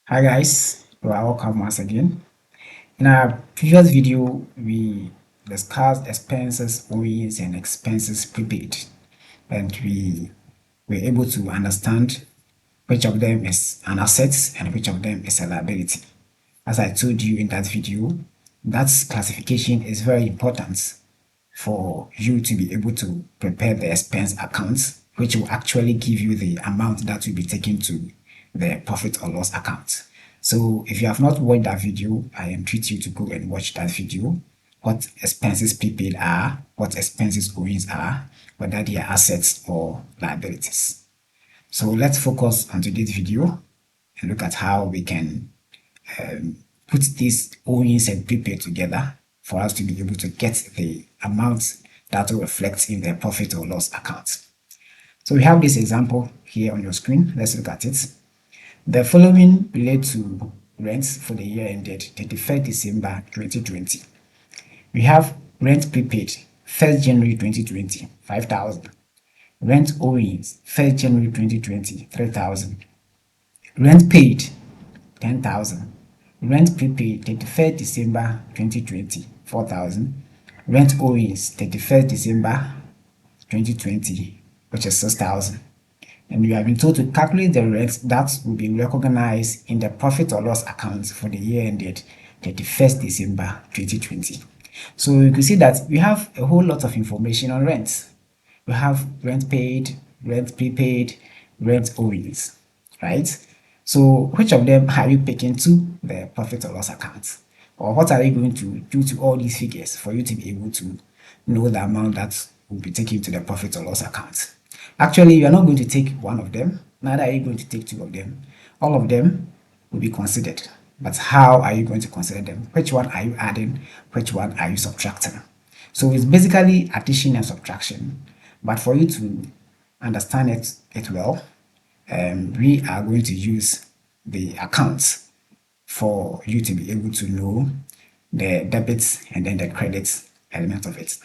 Hi guys, you are welcome once again. In our previous video, we discussed expenses, owings, and expenses prepaid, and we were able to understand which of them is an asset and which of them is a liability. As I told you in that video, that classification is very important for you to be able to prepare the expense accounts, which will actually give you the amount that will be taken to the profit or loss account. So if you have not watched that video, I entreat you to go and watch that video. What expenses prepaid are, what expenses owings are, whether they are assets or liabilities. So let's focus on today's video and look at how we can put these owings and prepaid together for us to be able to get the amount that will reflect in the profit or loss account. So we have this example here on your screen. Let's look at it. The following relate to rents for the year ended 31st December 2020. We have rent prepaid 1st January 2020, 5,000. Rent owings 1st January 2020, 3,000. Rent paid 10,000. Rent prepaid 31st December 2020, 4,000. Rent owings 31st December 2020, which is 6,000. And you have been told to calculate the rent that will be recognized in the profit or loss account for the year ended 31st December 2020. So you can see that we have a whole lot of information on rent. We have rent paid, rent prepaid, rent owings, right? So which of them are you picking to the profit or loss account? Or what are you going to do to all these figures for you to be able to know the amount that will be taken to the profit or loss account? Actually, you are not going to take one of them, neither are you going to take two of them. All of them will be considered. But how are you going to consider them? Which one are you adding? Which one are you subtracting? So it's basically addition and subtraction. But for you to understand it well, we are going to use the accounts for you to be able to know the debits and then the credits element of it.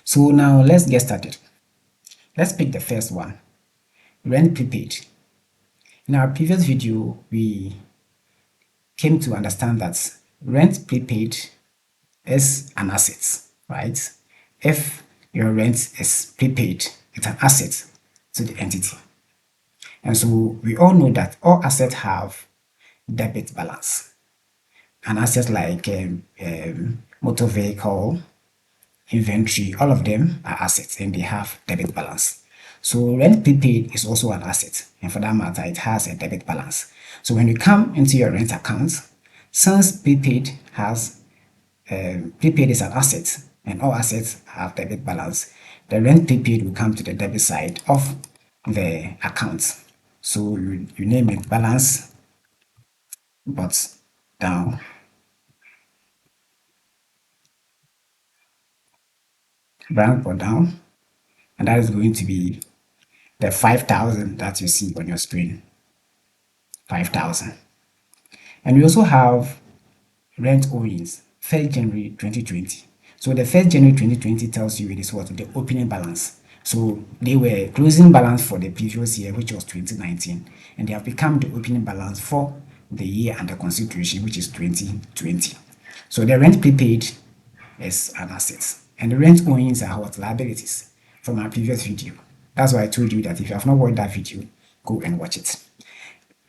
So now let's get started. Let's pick the first one, rent prepaid. In our previous video, we came to understand that rent prepaid is an asset, right? If your rent is prepaid, it's an asset to the entity. And so we all know that all assets have debit balance. An asset like motor vehicle, inventory, all of them are assets and they have debit balance. So rent prepaid is also an asset, and for that matter, it has a debit balance. So when you come into your rent account, since prepaid is an asset and all assets have debit balance, the rent prepaid will come to the debit side of the account. So you name it balance but down, balance but down, and that is going to be the 5,000 that you see on your screen. 5,000. And we also have rent owings 1st January 2020. So the 1st January 2020 tells you it is what? The opening balance. So they were closing balance for the previous year, which was 2019, and they have become the opening balance for the year under consideration, which is 2020. So the rent prepaid is an asset, and the rent owings are what? Liabilities from our previous video. That's why I told you that if you have not watched that video, go and watch it.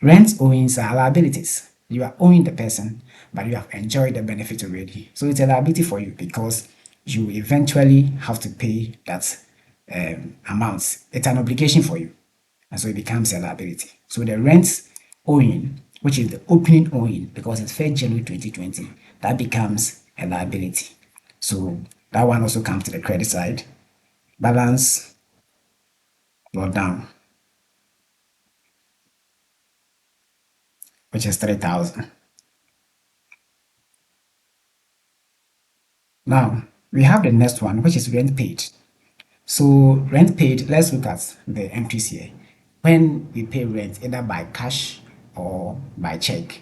Rent owings are liabilities. You are owing the person, but you have enjoyed the benefit already. So it's a liability for you because you eventually have to pay that amount. It's an obligation for you, and so it becomes a liability. So the rent owing, which is the opening owing, because it's 1st January 2020, that becomes a liability. So that one also comes to the credit side. Balance brought down, which is 3,000. Now we have the next one, which is rent paid. So rent paid, let's look at the entries here. When we pay rent either by cash or by check,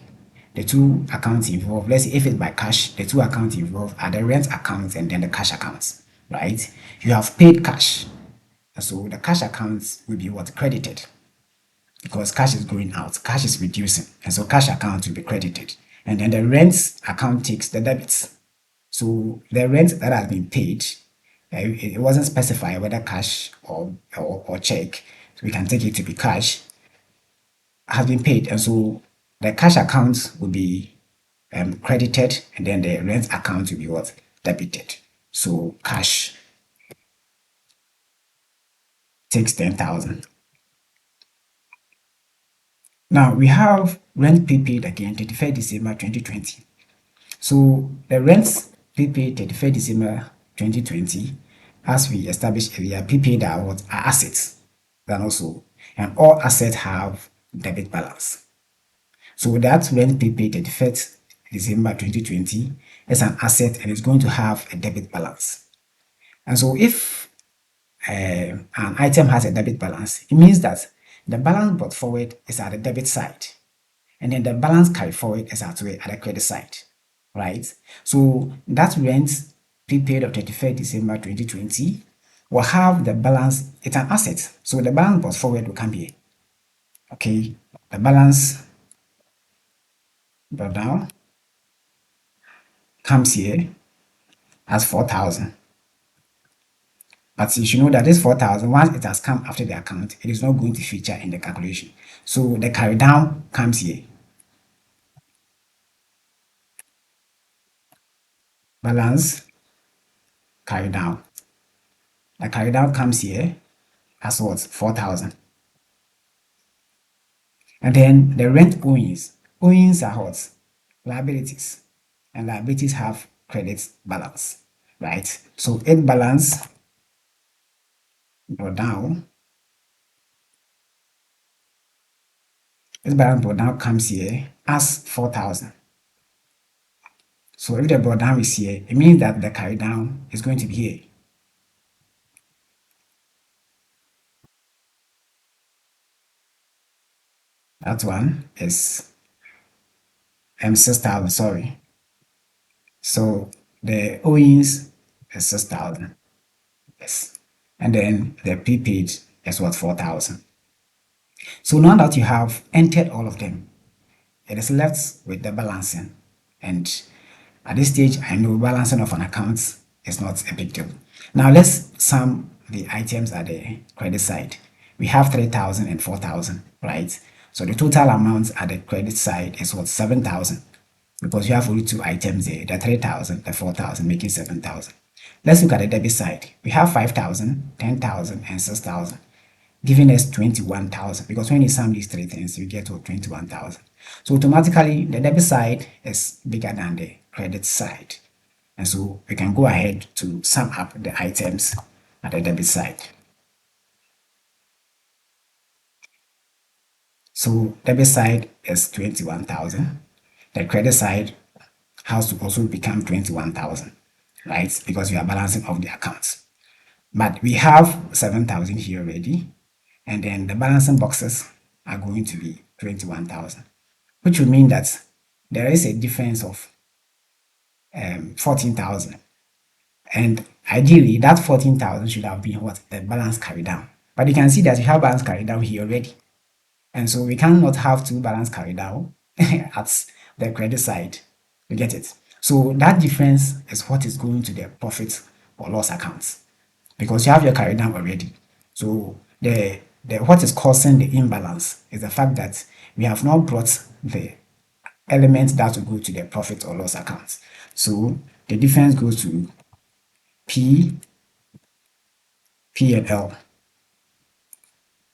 the two accounts involved, let's say if it's by cash, the two accounts involved are the rent accounts and then the cash accounts, right? You have paid cash. So the cash accounts will be what? Credited. because cash is going out, cash is reducing, and so cash account will be credited. And then the rent account takes the debits. So the rent that has been paid, it wasn't specified whether cash or check. So we can take it to be cash, has been paid. And so the cash account will be credited, and then the rent account will be what? Debited. So cash takes 10,000. Now we have rent prepaid again, 31st December 2020. So the rents prepaid 31st December 2020, as we established earlier, prepaid are what are assets. Then also, and all assets have debit balance. So that rent prepaid 31st December 2020 is an asset and it's going to have a debit balance. And so if an item has a debit balance, it means that the balance brought forward is at the debit side, and then the balance carried forward is at the credit side, right? So that rent prepaid of 31st December 2020 will have the balance, it's an asset. So the balance brought forward will come here. Okay, the balance brought down comes here as 4,000. But you should know that this 4,000, once it has come after the account, it is not going to feature in the calculation. So the carry down comes here. Balance, carry down. The carry down comes here as what? 4,000. And then the rent owings. Owings are what? Liabilities. And liabilities have credit balance, right? So it balance brought down. This balance brought down comes here as 4,000. So if the brought down is here, it means that the carry down is going to be here. That one is 6,000, sorry. So the owings is 6,000. Yes. And then the prepaid is what? 4,000. So now that you have entered all of them, it is left with the balancing. And at this stage, I know balancing of an account is not a big deal. Now let's sum the items at the credit side. We have 3,000 and 4,000, right? So the total amount at the credit side is what? 7,000. Because you have only two items there, the 3,000, the 4,000, making 7,000. Let's look at the debit side. We have 5,000, 10,000, and 6,000, giving us 21,000. Because when you sum these three things, you get to 21,000. So automatically, the debit side is bigger than the credit side. And so we can go ahead to sum up the items at the debit side. So debit side is 21,000. The credit side has to also become 21,000, right? Because we are balancing off the accounts. But we have 7,000 here already, and then the balancing boxes are going to be 21,000, which would mean that there is a difference of 14,000. And ideally, that 14,000 should have been what? The balance carried down. But you can see that we have balance carried down here already. And so we cannot have two balance carried down at the credit side. You get it? So that difference is what is going to the profit or loss accounts, because you have your carry down already. So the what is causing the imbalance is the fact that we have not brought the elements that will go to the profit or loss accounts. So the difference goes to P, P and L,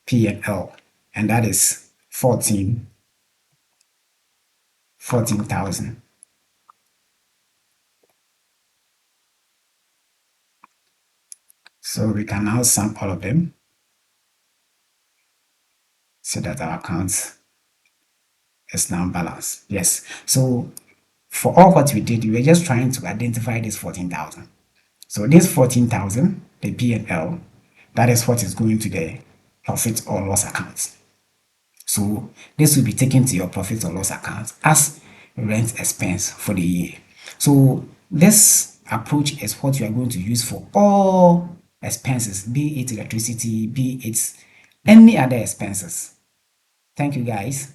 P and L, and that is 14,000. So we can now sum all of them so that our account is now balanced. Yes. So for all what we did, we were just trying to identify this 14,000. So this 14,000, the P&L, that is what is going to the profit or loss account. So this will be taken to your profit or loss account as rent expense for the year. So this approach is what you are going to use for all expenses, be it electricity, be it any other expenses. Thank you, guys.